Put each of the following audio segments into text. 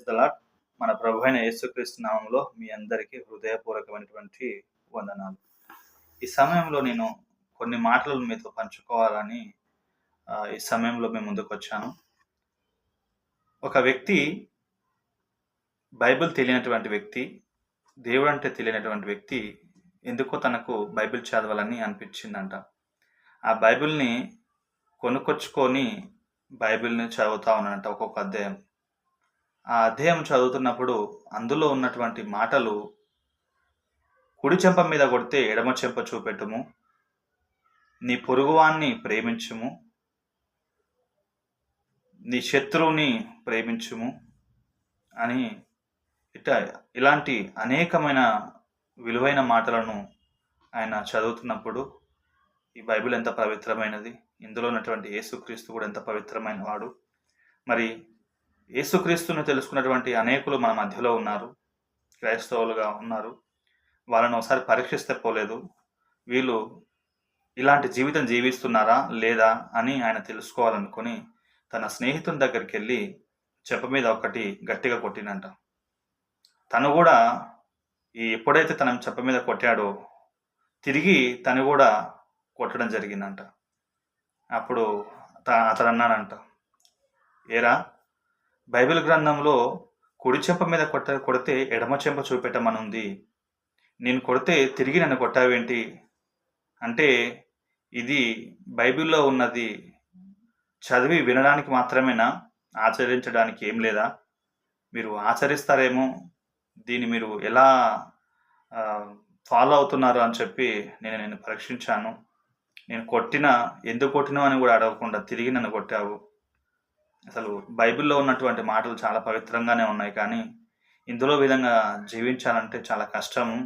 The lord. మన ప్రభువైన యేసుక్రీస్తు నామములో మీ అందరికీ హృదయపూర్వకమైనటువంటి వందనాలు. ఈ సమయంలో నేను కొన్ని మాటలు మీతో పంచుకోవాలని ఈ సమయంలో మీ ముందుకొచ్చాను. ఒక వ్యక్తి, బైబిల్ తెలియనటువంటి వ్యక్తి, దేవుడంటే తెలియనటువంటి వ్యక్తి ఎందుకో తనకు బైబిల్ చదవాలని అనిపించిందంట. ఆ బైబిల్‌ని కొనుక్కొచ్చుకొని బైబిల్‌ని చదువుతా ఉన్నాడంట ఒక్కొక్క అధ్యాయం. ఆ అధ్యాయం చదువుతున్నప్పుడు అందులో ఉన్నటువంటి మాటలు, కుడి చెంప మీద కొడితే ఎడమ చెంప చూపెట్టుము, నీ పొరుగువాన్ని ప్రేమించుము, నీ శత్రువుని ప్రేమించుము అని ఇలాంటి అనేకమైన విలువైన మాటలను ఆయన చదువుతున్నప్పుడు ఈ బైబిల్ ఎంత పవిత్రమైనది, ఇందులో ఉన్నటువంటి యేసుక్రీస్తు కూడా ఎంత పవిత్రమైన వాడు. మరి యేసుక్రీస్తును తెలుసుకున్నటువంటి అనేకులు మన మధ్యలో ఉన్నారు, క్రైస్తవులుగా ఉన్నారు. వాళ్ళని ఒకసారి పరీక్షిస్తే పోలేదు, వీళ్ళు ఇలాంటి జీవితం జీవిస్తున్నారా లేదా అని ఆయన తెలుసుకోవాలనుకొని తన స్నేహితుని దగ్గరికి వెళ్ళి చెంప మీద ఒకటి గట్టిగా కొట్టినంట. తను కూడా ఎప్పుడైతే తన చెంప మీద కొట్టాడో తిరిగి తను కూడా కొట్టడం జరిగిందంట. అప్పుడు అతను అన్నాడంట, ఏరా, బైబిల్ గ్రంథంలో కుడి చెంప మీద కొడితే ఎడమ చెంప చూపెట్టమని ఉంది, నేను కొడితే తిరిగి నన్ను కొట్టావేంటి అంటే, ఇది బైబిల్లో ఉన్నది చదివి వినడానికి మాత్రమేనా, ఆచరించడానికి ఏం లేదా? మీరు ఆచరిస్తారేమో, దీన్ని మీరు ఎలా ఫాలో అవుతున్నారు అని చెప్పి నేను పరీక్షించాను. నేను ఎందుకు కొట్టినావు అని కూడా అడగకుండా తిరిగి నన్ను కొట్టావు. అసలు బైబిల్లో ఉన్నటువంటి మాటలు చాలా పవిత్రంగానే ఉన్నాయి, కానీ ఇందులో విధంగా జీవించాలంటే చాలా కష్టము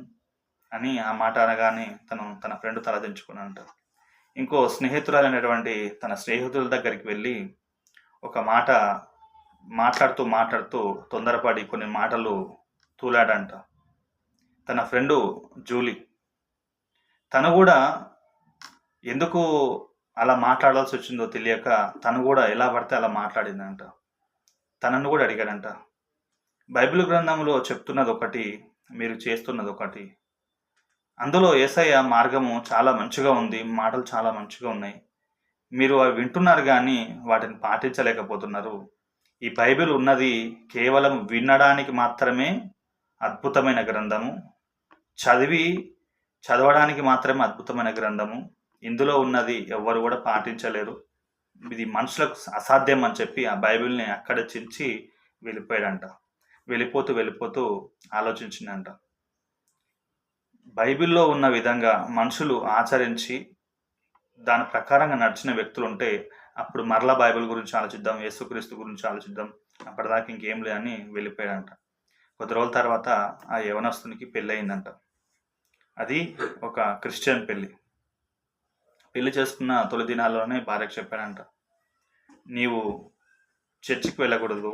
అని ఆ మాట అనగానే తన ఫ్రెండ్ తలదించుకున్నాడంట. ఇంకో స్నేహితురాలైనటువంటి తన స్నేహితుల దగ్గరికి వెళ్ళి ఒక మాట మాట్లాడుతూ తొందరపడి కొన్ని మాటలు తూలాడంట. తన ఫ్రెండు జూలీ, తను కూడా ఎందుకు అలా మాట్లాడాల్సి వచ్చిందో తెలియక తను కూడా ఎలా పడితే అలా మాట్లాడిందంట. తనను కూడా అడిగాడంట, బైబిల్ గ్రంథంలో చెప్తున్నది ఒకటి, మీరు చేస్తున్నది ఒకటి. అందులో యేసయ్య మార్గము చాలా మంచిగా ఉంది, మాటలు చాలా మంచిగా ఉన్నాయి, మీరు అవి వింటున్నారు కానీ వాటిని పాటించలేకపోతున్నారు. ఈ బైబిల్ ఉన్నది కేవలం వినడానికి మాత్రమే అద్భుతమైన గ్రంథము, చదవడానికి మాత్రమే అద్భుతమైన గ్రంథము. ఇందులో ఉన్నది ఎవ్వరు కూడా పాటించలేరు, ఇది మనుషులకు అసాధ్యం అని చెప్పి ఆ బైబిల్ని అక్కడ చించి వెళ్ళిపోయాడంట. వెళ్ళిపోతూ ఆలోచించిందంట, బైబిల్లో ఉన్న విధంగా మనుషులు ఆచరించి దాని ప్రకారంగా నడిచిన వ్యక్తులు ఉంటే అప్పుడు మరలా బైబిల్ గురించి ఆలోచిద్దాం, యేసుక్రీస్తు గురించి ఆలోచిద్దాం, అప్పటిదాకా ఇంకేం లేదని వెళ్ళిపోయాడంట. కొద్ది రోజుల తర్వాత ఆ యవనస్తునికి పెళ్ళి అయిందంట. అది ఒక క్రిస్టియన్ పెళ్లి చేసుకున్న తొలి దినాల్లోనే భార్యకు చెప్పాడంట, నీవు చర్చికి వెళ్ళకూడదు,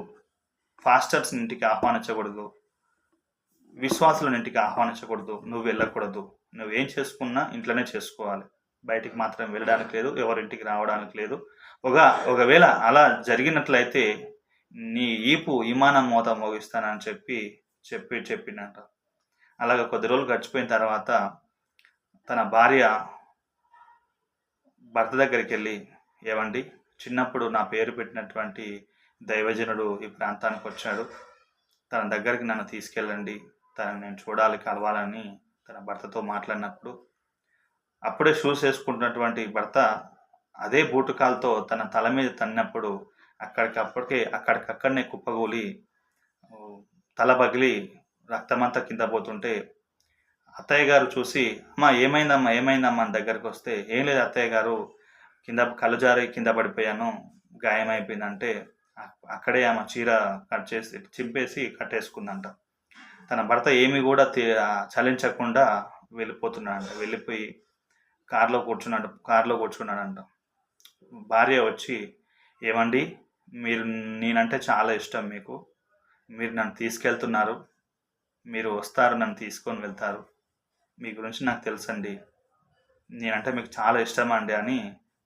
ఫాస్టర్స్ ఇంటికి ఆహ్వానించకూడదు, విశ్వాసులను ఇంటికి ఆహ్వానించకూడదు, నువ్వు వెళ్ళకూడదు, నువ్వేం చేసుకున్నా ఇంట్లోనే చేసుకోవాలి, బయటికి మాత్రం వెళ్ళడానికి లేదు, ఎవరింటికి రావడానికి లేదు. ఒకవేళ అలా జరిగినట్లయితే నీ విమానం మోత మోగిస్తానని చెప్పిందంట. అలాగ కొద్ది రోజులు గడిచిపోయిన తర్వాత తన భార్య భర్త దగ్గరికి వెళ్ళి, ఏవండి, చిన్నప్పుడు నా పేరు పెట్టినటువంటి దైవజనుడు ఈ ప్రాంతానికి వచ్చాడు, తన దగ్గరికి నన్ను తీసుకెళ్ళండి, తనని నేను చూడాలి, కలవాలని తన భర్తతో మాట్లాడినప్పుడు అప్పుడే షూస్ వేసుకుంటున్నటువంటి భర్త అదే బూటుకాలతో తన తల మీద తన్నప్పుడు అక్కడికక్కడనే కుప్పగూలి తల పగిలి రక్తమంతా కింద పోతుంటే అత్తయ్య గారు చూసి, అమ్మా ఏమైందమ్మా అని దగ్గరికి వస్తే, ఏం లేదు అత్తయ్య గారు, కళ్ళు జారి కింద పడిపోయాను, గాయమైపోయిందంటే అక్కడే ఆమె చీర కట్ చేసి చింపేసి కట్టేసుకుందంట. తన భర్త ఏమి కూడా చలించకుండా వెళ్ళిపోతున్నాడంట. వెళ్ళిపోయి కారులో కూర్చున్నాడంట. భార్య వచ్చి, ఏమండి, నేనంటే చాలా ఇష్టం మీకు, మీరు నన్ను తీసుకెళ్తున్నారు, మీరు వస్తారు, నన్ను తీసుకొని వెళ్తారు, మీ గురించి నాకు తెలుసండి, నేనంటే మీకు చాలా ఇష్టం అండి అని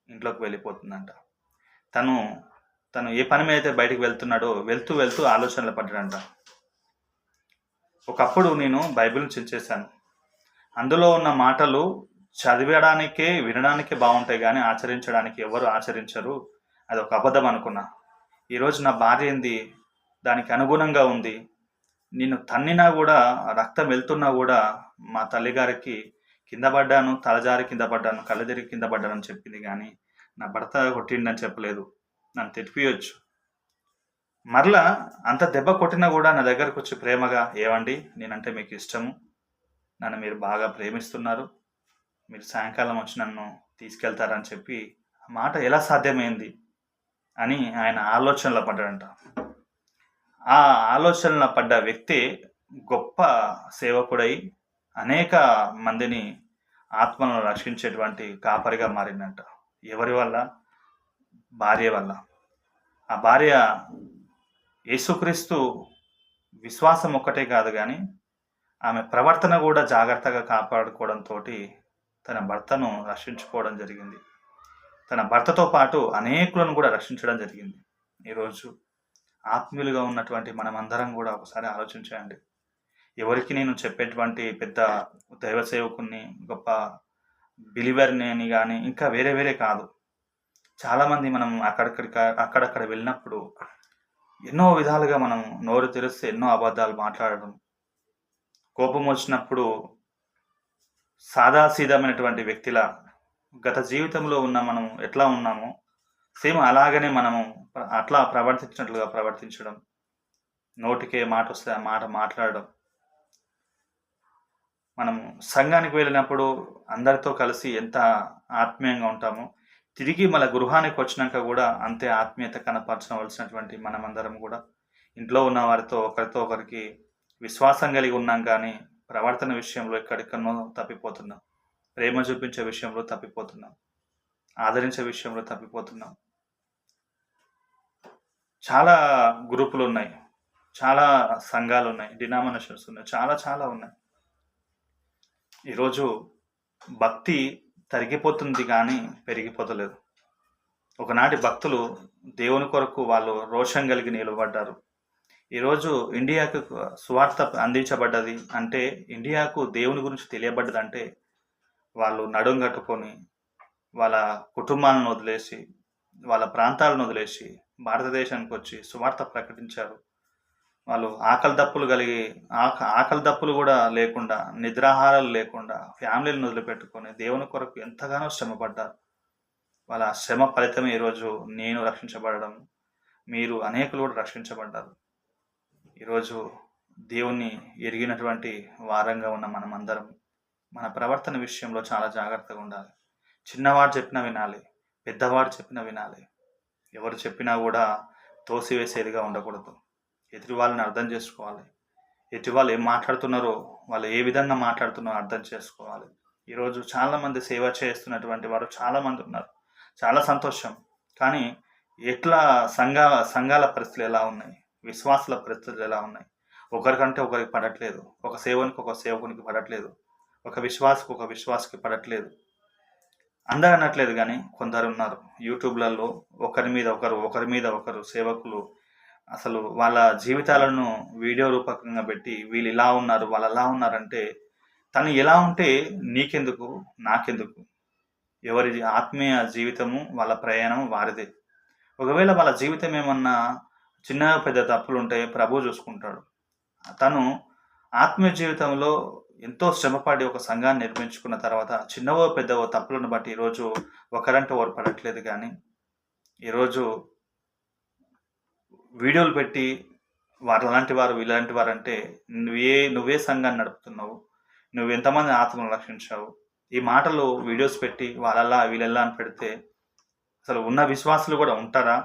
ఇంట్లోకి వెళ్ళిపోతుందంట. తను తను ఏ పని మీద అయితే బయటికి వెళ్తున్నాడో వెళ్తూ వెళ్తూ ఆలోచనలు పడ్డాడంట. ఒకప్పుడు నేను బైబిల్ని చించేశాను. అందులో ఉన్న మాటలు చదివడానికే వినడానికే బాగుంటాయి కానీ ఆచరించడానికి ఎవరు ఆచరించరు, అది ఒక అబద్ధం అనుకున్నా. ఈరోజు నా భార్య ఏంది దానికి అనుగుణంగా ఉంది. నేను తన్నినా కూడా రక్తం వెళ్తున్నా కూడా మా తల్లిగారికి కింద పడ్డాను, తలజారి కింద పడ్డాను, కళ్ళు తిరిగి కింద పడ్డాను అని చెప్పింది కానీ నా భర్త కొట్టిండని చెప్పలేదు. నన్ను తిట్టిపియొచ్చు. మరలా అంత దెబ్బ కొట్టినా కూడా నా దగ్గరకు వచ్చి ప్రేమగా, ఏవండి నేనంటే మీకు ఇష్టము, నన్ను మీరు బాగా ప్రేమిస్తున్నారు, మీరు సాయంకాలం వచ్చి నన్ను తీసుకెళ్తారని చెప్పి ఆ మాట ఎలా సాధ్యమైంది అని ఆయన ఆలోచనలో పడ్డాడంట. ఆ ఆలోచనలో పడ్డ వ్యక్తి గొప్ప సేవకుడై అనేక మందిని ఆత్మలను రక్షించేటువంటి కాపరిగా మారిందంట. ఎవరి వల్ల? భార్య వల్ల. ఆ భార్య యేసుక్రీస్తు విశ్వాసం ఒక్కటే కాదు కానీ ఆమె ప్రవర్తన కూడా జాగ్రత్తగా కాపాడుకోవడంతో తన భర్తను రక్షించుకోవడం జరిగింది. తన భర్తతో పాటు అనేకులను కూడా రక్షించడం జరిగింది. ఈరోజు ఆత్మీయులుగా ఉన్నటువంటి మనమందరం కూడా ఒకసారి ఆలోచించండి. ఎవరికి నేను చెప్పేటువంటి పెద్ద దైవ సేవకుని, గొప్ప బిలీవర్ని అని కానీ ఇంకా వేరే వేరే కాదు. చాలామంది మనం అక్కడక్కడ వెళ్ళినప్పుడు ఎన్నో విధాలుగా మనం నోరు తెరిస్తే ఎన్నో అబద్ధాలు మాట్లాడడం, కోపం వచ్చినప్పుడు సాదాసీదమైనటువంటి వ్యక్తిలా గత జీవితంలో ఉన్న మనం ఎట్లా ఉన్నామో సేమ్ అలాగనే మనము అట్లా ప్రవర్తించినట్లుగా ప్రవర్తించడం, నోటికే మాట వస్తే ఆ మాట మాట్లాడడం. మనము సంఘానికి వెళ్ళినప్పుడు అందరితో కలిసి ఎంత ఆత్మీయంగా ఉంటామో తిరిగి మన గృహానికి వచ్చినాక కూడా అంతే ఆత్మీయత కనపరచవలసినటువంటి మనమందరం కూడా ఇంట్లో ఉన్న వారితో ఒకరితో ఒకరికి విశ్వాసం కలిగి ఉన్నాం కానీ ప్రవర్తన విషయంలో ఎక్కడికన్నో తప్పిపోతున్నాం. ప్రేమ చూపించే విషయంలో తప్పిపోతున్నాం. ఆదరించే విషయంలో తప్పిపోతున్నాం. చాలా గ్రూపులు ఉన్నాయి, చాలా సంఘాలు ఉన్నాయి, డినామినేషన్స్ ఉన్నాయి, చాలా చాలా ఉన్నాయి. ఈరోజు భక్తి తరిగిపోతుంది కానీ పెరిగిపోతలేదు. ఒకనాటి భక్తులు దేవుని కొరకు వాళ్ళు రోషం కలిగి నిలబడ్డారు. ఈరోజు ఇండియాకు సువార్త అందించబడ్డది అంటే, ఇండియాకు దేవుని గురించి తెలియబడ్డదంటే వాళ్ళు నడుం కట్టుకొని వాళ్ళ కుటుంబాలను వదిలేసి వాళ్ళ ప్రాంతాలను వదిలేసి భారతదేశానికి వచ్చి సువార్త ప్రకటించారు. వాళ్ళు ఆకలి దప్పులు కూడా లేకుండా, నిద్రాహారాలు లేకుండా ఫ్యామిలీలను వదిలిపెట్టుకొని దేవుని కొరకు ఎంతగానో శ్రమపడ్డారు. వాళ్ళ శ్రమ ఫలితమే ఈరోజు నేను రక్షించబడడం, మీరు అనేకులు కూడా రక్షించబడ్డారు. ఈరోజు దేవుణ్ణి ఎరిగినటువంటి వారంగా ఉన్న మనమందరం మన ప్రవర్తన విషయంలో చాలా జాగ్రత్తగా ఉండాలి. చిన్నవాడు చెప్పినా వినాలి, పెద్దవాడు చెప్పినా వినాలి. ఎవరు చెప్పినా కూడా తోసివేసేదిగా ఉండకూడదు. ఎదుటి వాళ్ళని అర్థం చేసుకోవాలి. ఎదుటి వాళ్ళు ఏం మాట్లాడుతున్నారో, వాళ్ళు ఏ విధంగా మాట్లాడుతున్నారో అర్థం చేసుకోవాలి. ఈరోజు చాలామంది సేవ చేస్తున్నటువంటి వారు చాలామంది ఉన్నారు, చాలా సంతోషం. కానీ ఎట్లా సంఘాల పరిస్థితులు ఎలా ఉన్నాయి, విశ్వాసుల పరిస్థితులు ఎలా ఉన్నాయి? ఒకరికంటే ఒకరికి పడట్లేదు, ఒక సేవకునికి పడట్లేదు, ఒక విశ్వాసకి పడట్లేదు. అందరూ అనట్లేదు కానీ కొందరు ఉన్నారు యూట్యూబ్లలో ఒకరి మీద ఒకరు సేవకులు అసలు వాళ్ళ జీవితాలను వీడియో రూపకంగా పెట్టి వీళ్ళు ఇలా ఉన్నారు, వాళ్ళు అలా ఉన్నారంటే తను ఎలా ఉంటే నీకెందుకు, నాకెందుకు? ఎవరి ఆత్మీయ జీవితము, వాళ్ళ ప్రయాణం వారిదే. ఒకవేళ వాళ్ళ జీవితం ఏమన్నా చిన్న పెద్ద తప్పులు ఉంటే ప్రభు చూసుకుంటాడు. తను ఆత్మీయ జీవితంలో ఎంతో శ్రమపడి ఒక సంఘాన్ని నిర్మించుకున్న తర్వాత చిన్నవో పెద్దవో తప్పులను బట్టి ఈరోజు ఒకరంటే ఒకరు పడట్లేదు. కానీ ఈరోజు వీడియోలు పెట్టి అలాంటి వారు ఇలాంటి వారు అంటే నువ్వే సంఘాన్ని నడుపుతున్నావు, నువ్వు ఎంతమంది ఆత్మను రక్షించావు? ఈ మాటలు వీడియోస్ పెట్టి వాళ్ళలా వీళ్ళెల్లా అని పెడితే అసలు ఉన్న విశ్వాసులు కూడా ఉంటారా,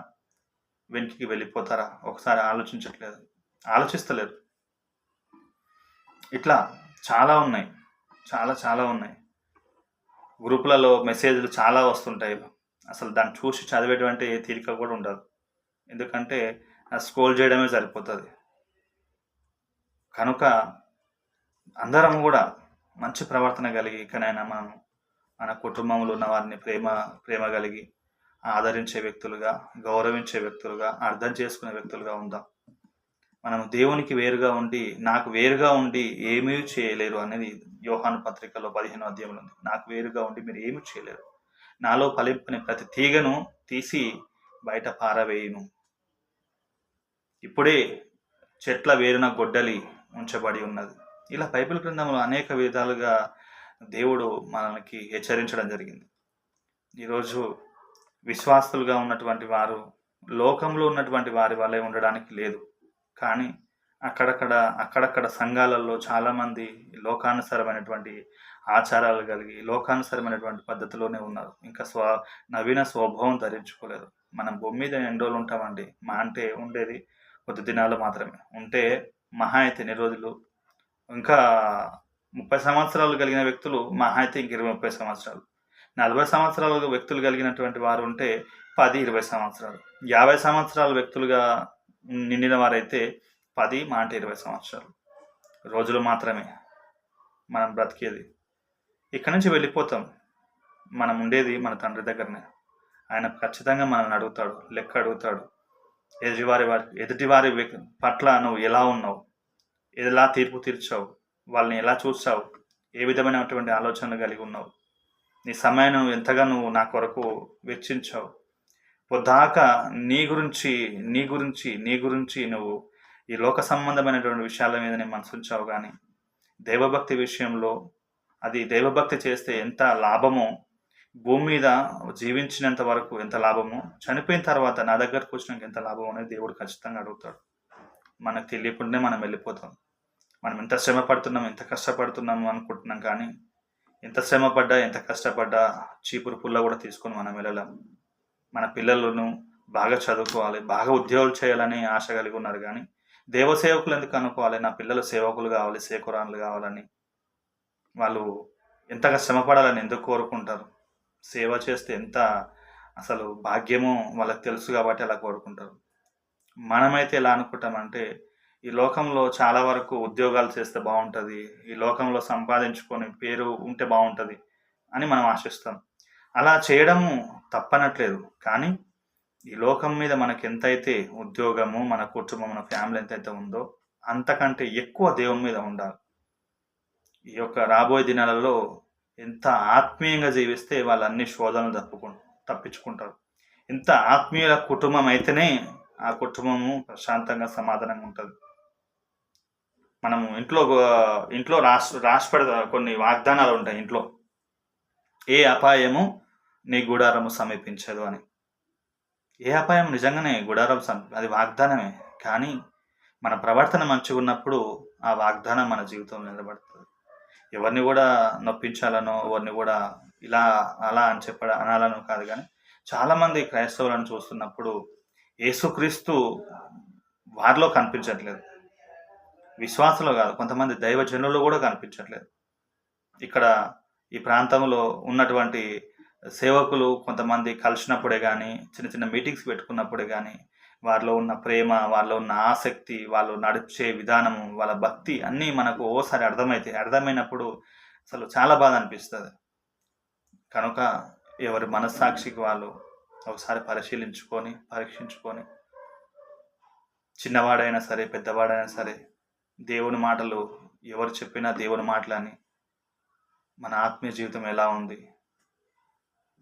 వెనక్కి వెళ్ళిపోతారా? ఒకసారి ఆలోచిస్తలేరు. ఇట్లా చాలా ఉన్నాయి, చాలా ఉన్నాయి. గ్రూపులలో మెసేజ్లు చాలా వస్తుంటాయి. అసలు దాన్ని చూసి చదివేటువంటి తీరిక కూడా ఉండదు. ఎందుకంటే స్క్రోల్ చేయడమే సరిపోతుంది. కనుక అందరం కూడా మంచి ప్రవర్తన కలిగి ఇకనైనా మనం మన కుటుంబంలో ఉన్న వారిని ప్రేమ కలిగి ఆదరించే వ్యక్తులుగా, గౌరవించే వ్యక్తులుగా, అర్థం చేసుకునే వ్యక్తులుగా ఉందాం. మనం దేవునికి వేరుగా ఉండి, నాకు వేరుగా ఉండి ఏమీ చేయలేరు అనేది యోహాను పత్రికలో 15వ అధ్యాయంలో ఉంది. నాకు వేరుగా ఉండి మీరు ఏమీ చేయలేరు. నాలో ఫలింపని ప్రతి తీగను తీసి బయట పారవేయును. ఇప్పుడే చెట్ల వేరున గొడ్డలి ఉంచబడి ఉన్నది. ఇలా బైబిల్ గ్రంథంలో అనేక విధాలుగా దేవుడు మనకి హెచ్చరించడం జరిగింది. ఈరోజు విశ్వాసులుగా ఉన్నటువంటి వారు లోకంలో ఉన్నటువంటి వారి వల్లే ఉండడానికి లేదు. కానీ అక్కడక్కడ సంఘాలలో చాలామంది లోకానుసరమైనటువంటి ఆచారాలు కలిగి, లోకానుసరమైనటువంటి పద్ధతిలోనే ఉన్నారు. ఇంకా నవీన స్వభావం ధరించుకోలేదు. మనం భూమి మీద ఎన్ని రోజులు ఉంటామండి? మా అంటే ఉండేది కొద్ది దినాలు మాత్రమే. ఉంటే మహా అయితే ఎన్ని రోజులు? ఇంకా 30 సంవత్సరాలు కలిగిన వ్యక్తులు మహా అయితే ఇంక 20-30 సంవత్సరాలు. 40 సంవత్సరాల వ్యక్తులు కలిగినటువంటి వారు ఉంటే 10-20 సంవత్సరాలు. 50 సంవత్సరాల వ్యక్తులుగా నిండిన వారైతే 10 మాట 20 సంవత్సరాలు. రోజులు మాత్రమే మనం బ్రతికేది. ఇక్కడి నుంచి వెళ్ళిపోతాం. మనం ఉండేది మన తండ్రి దగ్గరనే. ఆయన ఖచ్చితంగా మనల్ని అడుగుతాడు, లెక్క అడుగుతాడు. ఎదుటివారి పట్ల నువ్వు ఎలా ఉన్నావు? ఎలా తీర్పు తీర్చావు? వాళ్ళని ఎలా చూసావు? ఏ విధమైనటువంటి ఆలోచనలు కలిగి ఉన్నావు? నీ సమయాన్ని ఎంతగా నువ్వు నా కొరకు వెచ్చించావు? పొద్దాక నీ గురించి నువ్వు ఈ లోక సంబంధమైనటువంటి విషయాల మీద నేను మనసు ఉంచావు. కానీ దైవభక్తి విషయంలో, అది దైవభక్తి చేస్తే ఎంత లాభమో, భూమి మీద జీవించినంత వరకు ఎంత లాభమో, చనిపోయిన తర్వాత నా దగ్గరకు వచ్చినాక ఎంత లాభం అనేది దేవుడు ఖచ్చితంగా అడుగుతాడు. మనకు తెలియకుండానే మనం వెళ్ళిపోతాం. మనం ఎంత శ్రమ పడుతున్నాం, ఎంత కష్టపడుతున్నాము అనుకుంటున్నాం. కానీ ఎంత శ్రమపడ్డా, ఎంత కష్టపడ్డా చీపురు పుల్ల కూడా తీసుకొని మనం వెళ్ళలేం. మన పిల్లలను బాగా చదువుకోవాలి, బాగా ఉద్యోగాలు చేయాలని ఆశ కలిగి ఉన్నారు. కానీ దేవసేవకులు ఎందుకు అనుకోవాలి? నా పిల్లలు సేవకులు కావాలి, సేకురాన్లు కావాలని వాళ్ళు ఎంతగా శ్రమపడాలని ఎందుకు కోరుకుంటారు? సేవ చేస్తే ఎంత అసలు భాగ్యమో వాళ్ళకి తెలుసు కాబట్టి అలా కోరుకుంటారు. మనమైతే ఎలా అనుకుంటామంటే, ఈ లోకంలో చాలా వరకు ఉద్యోగాలు చేస్తే బాగుంటుంది, ఈ లోకంలో సంపాదించుకొని పేరు ఉంటే బాగుంటుంది అని మనం ఆశిస్తాం. అలా చేయడము తప్పనట్లేదు. కానీ ఈ లోకం మీద మనకి ఎంతైతే ఉద్యోగము, మన కుటుంబం, మన ఫ్యామిలీ ఎంతైతే ఉందో అంతకంటే ఎక్కువ దేవుని మీద ఉండాలి. ఈ యొక్క రాబోయే దినాలలో ఎంత ఆత్మీయంగా జీవిస్తే వాళ్ళు అన్ని శోధనలు తప్పించుకుంటారు. ఎంత ఆత్మీయుల కుటుంబం అయితేనే ఆ కుటుంబము ప్రశాంతంగా, సమాధానంగా ఉంటుంది. మనము ఇంట్లో రాసి పెడతా కొన్ని వాగ్దానాలు ఉంటాయి ఇంట్లో. ఏ అపాయము నీ గుడారము సమీపించదు అని. ఏ అపాయం నిజంగానే గుడారం అది వాగ్దానమే. కానీ మన ప్రవర్తన మంచిగా ఉన్నప్పుడు ఆ వాగ్దానం మన జీవితంలో నిలబడుతుంది. ఎవరిని కూడా నొప్పించాలనో, ఎవరిని కూడా ఇలా అలా అని అనాలనో కాదు. కానీ చాలామంది క్రైస్తవులను చూస్తున్నప్పుడు యేసుక్రీస్తు వారిలో కనిపించట్లేదు. విశ్వాసంలో కాదు, కొంతమంది దైవజనులు కూడా కనిపించట్లేదు. ఇక్కడ ఈ ప్రాంతంలో ఉన్నటువంటి సేవకులు కొంతమంది కలిసినప్పుడే కానీ, చిన్న చిన్న మీటింగ్స్ పెట్టుకున్నప్పుడే కానీ వారిలో ఉన్న ప్రేమ, వారిలో ఉన్న ఆసక్తి, వాళ్ళు నడిచే విధానము, వాళ్ళ భక్తి అన్నీ మనకు ఓసారి అర్థమైనప్పుడు అసలు చాలా బాధ అనిపిస్తుంది. కనుక ఎవరి మనస్సాక్షికి వాళ్ళు ఒకసారి పరీక్షించుకొని చిన్నవాడైనా సరే, పెద్దవాడైనా సరే, దేవుని మాటలు ఎవరు చెప్పినా దేవుని మాటలని, మన ఆత్మీయ జీవితం ఎలా ఉంది,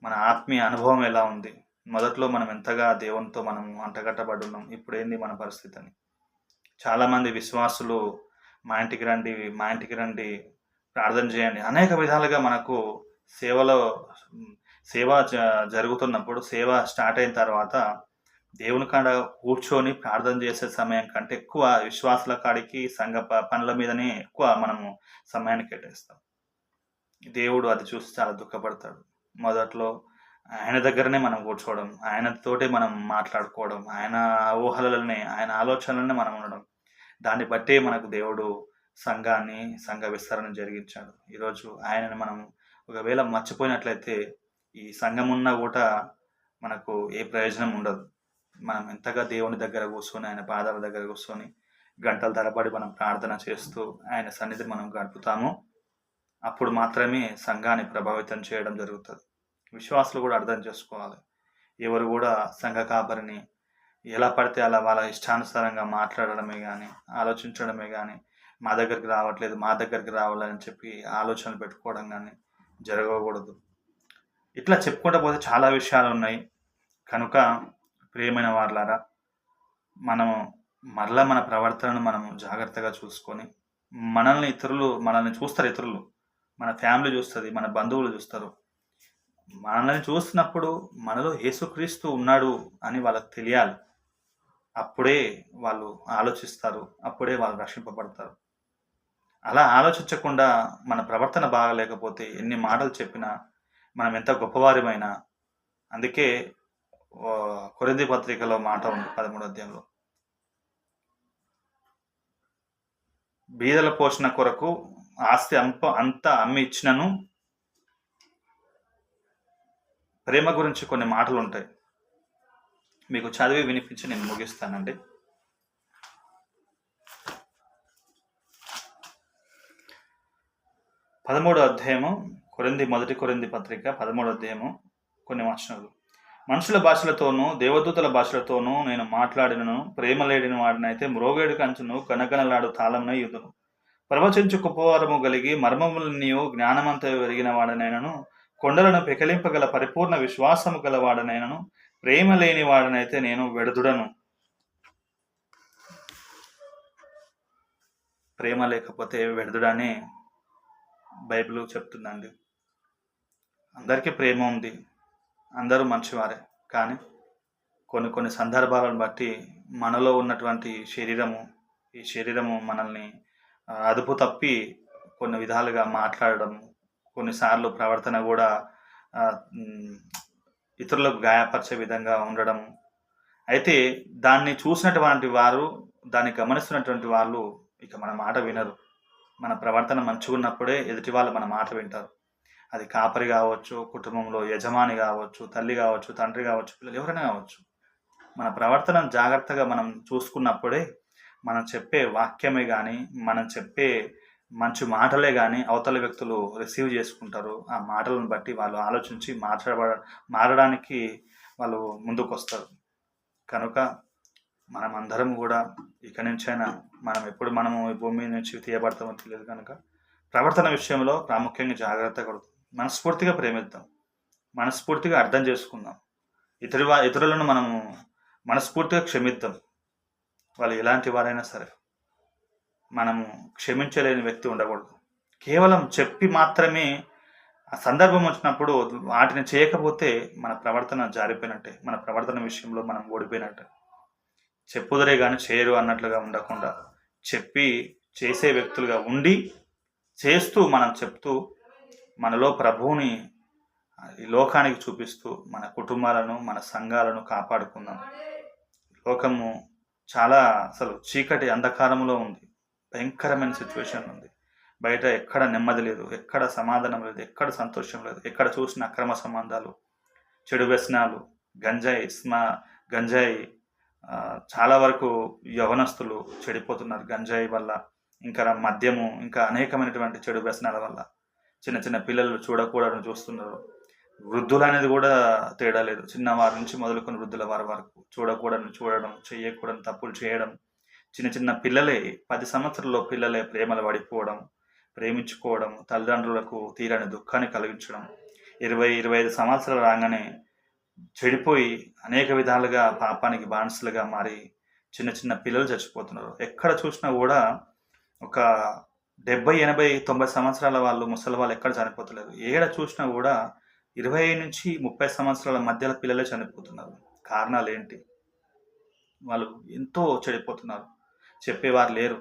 మన ఆత్మీయ అనుభవం ఎలా ఉంది, మొదట్లో మనం ఎంతగా దేవునితో మనం అంటగట్టబడి ఉన్నాం, ఇప్పుడు ఏంది మన పరిస్థితి అని. చాలామంది విశ్వాసులు మా ఇంటికి రండి ప్రార్థన చేయండి అనేక విధాలుగా మనకు సేవ జరుగుతున్నప్పుడు, సేవ స్టార్ట్ అయిన తర్వాత దేవుని కాడ కూర్చొని ప్రార్థన చేసే సమయం కంటే ఎక్కువ విశ్వాసుల కాడికి, సంఘ పనుల మీదనే ఎక్కువ మనము సమయాన్ని కేటాయిస్తాం. దేవుడు అది చూసి చాలా దుఃఖపడతాడు. మొదట్లో ఆయన దగ్గరనే మనం కూర్చోవడం, ఆయనతోటే మనం మాట్లాడుకోవడం, ఆయన ఊహలనే, ఆయన ఆలోచనలనే మనం ఉండడం, దాన్ని బట్టే మనకు దేవుడు సంఘ విస్తరణ జరిగించాడు. ఈరోజు ఆయనను మనం ఒకవేళ మర్చిపోయినట్లయితే ఈ సంఘం ఉన్నా కూడా మనకు ఏ ప్రయోజనం ఉండదు. మనం ఎంతగా దేవుని దగ్గర కూర్చొని, ఆయన పాదాల దగ్గర కూర్చొని గంటల తరబడి మనం ప్రార్థన చేస్తూ ఆయన సన్నిధిని మనం గడుపుతామో అప్పుడు మాత్రమే సంఘాన్ని ప్రభావితం చేయడం జరుగుతుంది. విశ్వాసులు కూడా అర్థం చేసుకోవాలి. ఎవరు కూడా సంఘ కాపరిని ఎలా పడితే అలా వాళ్ళ ఇష్టానుసారంగా మాట్లాడడమే కానీ, ఆలోచించడమే కానీ, మా దగ్గరికి రావట్లేదు, మా దగ్గరికి రావాలని చెప్పి ఆలోచనలు పెట్టుకోవడం కానీ జరగకూడదు. ఇట్లా చెప్పుకుంటూ పోతే చాలా విషయాలు ఉన్నాయి. కనుక ప్రియమైన వారలారా, మనము మరలా మన ప్రవర్తనను మనము జాగ్రత్తగా చూసుకొని, మనల్ని చూస్తారు ఇతరులు, మన ఫ్యామిలీ చూస్తుంది, మన బంధువులు చూస్తారు. మనల్ని చూసినప్పుడు మనలో యేసుక్రీస్తు ఉన్నాడు అని వాళ్ళకి తెలియాలి. అప్పుడే వాళ్ళు ఆలోచిస్తారు, అప్పుడే వాళ్ళు రక్షింపబడతారు. అలా ఆలోచించకుండా మన ప్రవర్తన బాగలేకపోతే ఎన్ని మాటలు చెప్పినా, మనం ఎంత గొప్పవారిమైనా, అందుకే కొరింథీ పత్రికలో మాట ఉంది 13వ అధ్యాయంలో, బీదల పోషణ కొరకు ఆస్తి అంతా అమ్మి ఇచ్చినను ప్రేమ గురించి కొన్ని మాటలు ఉంటాయి. మీకు చదివి వినిపించి నేను ముగిస్తానండి. 13వ అధ్యాయము మొదటి కొరింథీ పత్రిక 13వ అధ్యాయము కొన్ని వచనాలు. మనుషుల భాషలతోనూ దేవదూతల భాషలతోనూ నేను మాట్లాడినను, ప్రేమ లేడిన వాడినైతే మ్రోగేడు కంచును కనకనలాడు తాళంనై యుదును. ప్రవచించు కుపవారము కలిగి మర్మములన్నీయు జ్ఞానమంతా ఎరిగిన వాడనైనను, కొండలను పెకలింపగల పరిపూర్ణ విశ్వాసము గల వాడనైనను, ప్రేమ లేని వాడనైతే నేను వెడుదుడను. ప్రేమ లేకపోతే వెడుదుడని బైబిల్ చెప్తుందండి. అందరికీ ప్రేమ ఉంది, అందరూ మంచివారే. కానీ కొన్ని సందర్భాలను బట్టి మనలో ఉన్నటువంటి ఈ శరీరము మనల్ని అదుపు తప్పి కొన్ని విధాలుగా మాట్లాడడం, కొన్నిసార్లు ప్రవర్తన కూడా ఇతరులకు గాయపరిచే విధంగా ఉండడం. అయితే దాన్ని చూసినటువంటి వారు, దాన్ని గమనిస్తున్నటువంటి వాళ్ళు ఇక మన మాట వినరు. మన ప్రవర్తన మంచిగా ఉన్నప్పుడే ఎదుటి వాళ్ళు మన మాట వింటారు. అది కాపరి కావచ్చు, కుటుంబంలో యజమాని కావచ్చు, తల్లి కావచ్చు, తండ్రి కావచ్చు, పిల్లలు ఎవరైనా కావచ్చు. మన ప్రవర్తనను జాగ్రత్తగా మనం చూసుకున్నప్పుడే మనం చెప్పే వాక్యమే కానీ, మనం చెప్పే మంచి మాటలే కానీ అవతల వ్యక్తులు రిసీవ్ చేసుకుంటారు. ఆ మాటలను బట్టి వాళ్ళు ఆలోచించి మారడానికి వాళ్ళు ముందుకు వస్తారు. కనుక మనం అందరం కూడా ఇక నుంచైనా మనము ఈ భూమి నుంచి తీయబడతామో తెలియదు కనుక ప్రవర్తన విషయంలో ప్రాముఖ్యంగా జాగ్రత్తగా మనస్ఫూర్తిగా ప్రేమిద్దాం, మనస్ఫూర్తిగా అర్థం చేసుకుందాం, ఇతరులను మనము మనస్ఫూర్తిగా క్షమిద్దాం. వాళ్ళు ఎలాంటి వారైనా సరే మనము క్షమించలేని వ్యక్తి ఉండకూడదు. కేవలం చెప్పి మాత్రమే ఆ సందర్భం వచ్చినప్పుడు వాటిని చేయకపోతే మన ప్రవర్తన జారిపోయినట్టే, మన ప్రవర్తన విషయంలో మనం ఓడిపోయినట్టే. చెప్పుదరే కానీ చేయరు అన్నట్లుగా ఉండకుండా చెప్పి చేసే వ్యక్తులుగా ఉండి, చేస్తూ మనం చెప్తూ మనలో ప్రభువుని ఈ లోకానికి చూపిస్తూ మన కుటుంబాలను, మన సంఘాలను కాపాడుకుందాం. లోకము చాలా అసలు చీకటి అంధకారంలో ఉంది, భయంకరమైన సిచ్యువేషన్ ఉంది. బయట ఎక్కడ నెమ్మది లేదు, ఎక్కడ సమాధానం లేదు, ఎక్కడ సంతోషం లేదు. ఎక్కడ చూసిన అక్రమ సంబంధాలు, చెడు వ్యసనాలు, గంజాయి చాలా వరకు యవనస్తులు చెడిపోతున్నారు గంజాయి వల్ల, ఇంకా మద్యము, ఇంకా అనేకమైనటువంటి చెడు వ్యసనాల వల్ల. చిన్న చిన్న పిల్లలు చూడకూడదని చూస్తున్నారు. వృద్ధులు అనేది కూడా తేడా లేదు, చిన్నవారి నుంచి మొదలుకొని వృద్ధుల వారి వరకు చూడకూడని చూడడం, చేయకూడని తప్పులు చేయడం. చిన్న చిన్న పిల్లలే, 10 సంవత్సరాల పిల్లలే ప్రేమలు పడిపోవడం, ప్రేమించుకోవడం, తల్లిదండ్రులకు తీరని దుఃఖాన్ని కలిగించడం. 20-25 సంవత్సరాలు రాగానే చెడిపోయి అనేక విధాలుగా పాపానికి బానిసలుగా మారి చిన్న చిన్న పిల్లలు చచ్చిపోతున్నారు. ఎక్కడ చూసినా కూడా ఒక 70-80-90 సంవత్సరాల వాళ్ళు, ముసలి వాళ్ళు ఎక్కడ చనిపోతలేరు. ఏడ చూసినా కూడా 20-30 సంవత్సరాల మధ్యలో పిల్లలే చనిపోతున్నారు. కారణాలు ఏంటి? వాళ్ళు ఎంతో చెడిపోతున్నారు. చెప్పేవారు లేరు,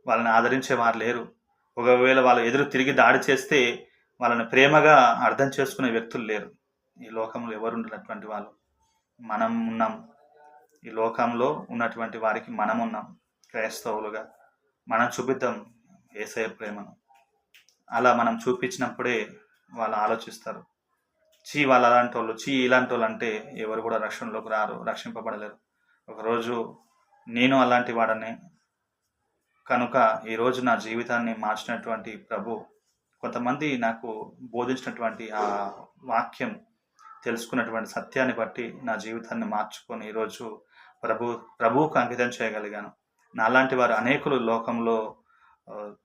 వాళ్ళని ఆదరించేవారు లేరు. ఒకవేళ వాళ్ళు ఎదురు తిరిగి దాడి చేస్తే వాళ్ళని ప్రేమగా అర్థం చేసుకునే వ్యక్తులు లేరు. ఈ లోకంలో ఎవరు ఉన్నటువంటి వాళ్ళు మనం ఉన్నాం. ఈ లోకంలో ఉన్నటువంటి వారికి మనం ఉన్నాం. క్రైస్తవులుగా మనం చూపిద్దాం యేసయ్య ప్రేమను. అలా మనం చూపించినప్పుడే వాళ్ళు ఆలోచిస్తారు. వాళ్ళు అలాంటి వాళ్ళు, ఇలాంటి వాళ్ళు అంటే ఎవరు కూడా రక్షణలోకి రారు, రక్షింపబడలేరు. ఒకరోజు నేను అలాంటి వాడనే. కనుక ఈరోజు నా జీవితాన్ని మార్చినటువంటి ప్రభు, కొంతమంది నాకు బోధించినటువంటి ఆ వాక్యం తెలుసుకున్నటువంటి సత్యాన్ని బట్టి నా జీవితాన్ని మార్చుకొని ఈరోజు ప్రభువుకు అంకితం చేయగలిగాను. నాలాంటి వారు అనేకులు లోకంలో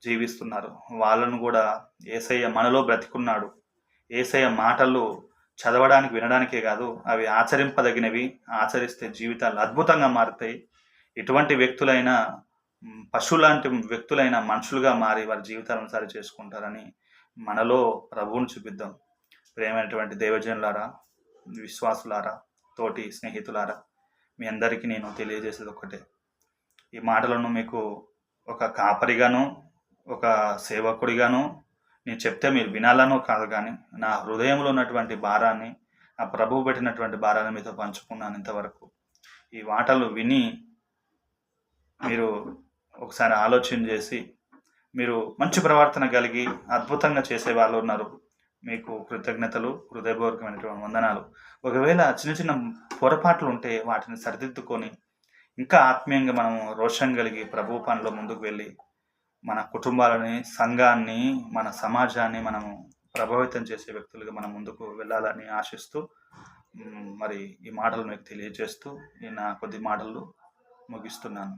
జీవిస్తున్నారు. వాళ్ళను కూడా యేసయ్య మనలో బ్రతికున్నాడు. యేసయ్య మాటలు చదవడానికి, వినడానికే కాదు, అవి ఆచరింపదగినవి. ఆచరిస్తే జీవితాలు అద్భుతంగా మారుతాయి. ఎటువంటి వ్యక్తులైనా పశువులాంటి వ్యక్తులైన మనుషులుగా మారి వారి జీవితాలను సరి చేసుకుంటారని మనలో ప్రభువును చూపిద్దాం. ప్రియమైనటువంటి దైవజనులారా, విశ్వాసులారా, తోటి స్నేహితులారా, మీ అందరికీ నేను తెలియజేసేది ఒకటే. ఈ మాటలను మీకు ఒక కాపరిగాను, ఒక సేవకుడిగాను నేను చెప్తే మీరు వినాలనో కాదు, కానీ నా హృదయంలో ఉన్నటువంటి భారాన్ని, ఆ ప్రభువు పెట్టినటువంటి భారాన్ని మీతో పంచుకున్నాను ఇంతవరకు. ఈ మాటలు విని మీరు ఒకసారి ఆలోచన చేసి మీరు మంచి ప్రవర్తన కలిగి అద్భుతంగా చేసే వాళ్ళు ఉన్నారు. మీకు కృతజ్ఞతలు, హృదయపూర్వకమైనటువంటి వందనాలు. ఒకవేళ చిన్న చిన్న పొరపాట్లు ఉంటే వాటిని సరిదిద్దుకొని ఇంకా ఆత్మీయంగా మనం రోషం కలిగి ప్రభువు పనిలో ముందుకు వెళ్ళి మన కుటుంబాలని, సంఘాన్ని, మన సమాజాన్ని మనము ప్రభావితం చేసే వ్యక్తులుగా మనం ముందుకు వెళ్ళాలని ఆశిస్తూ మరి ఈ మాటలు మీకు తెలియజేస్తూ నా కొద్ది మాటలు ముగిస్తున్నాను.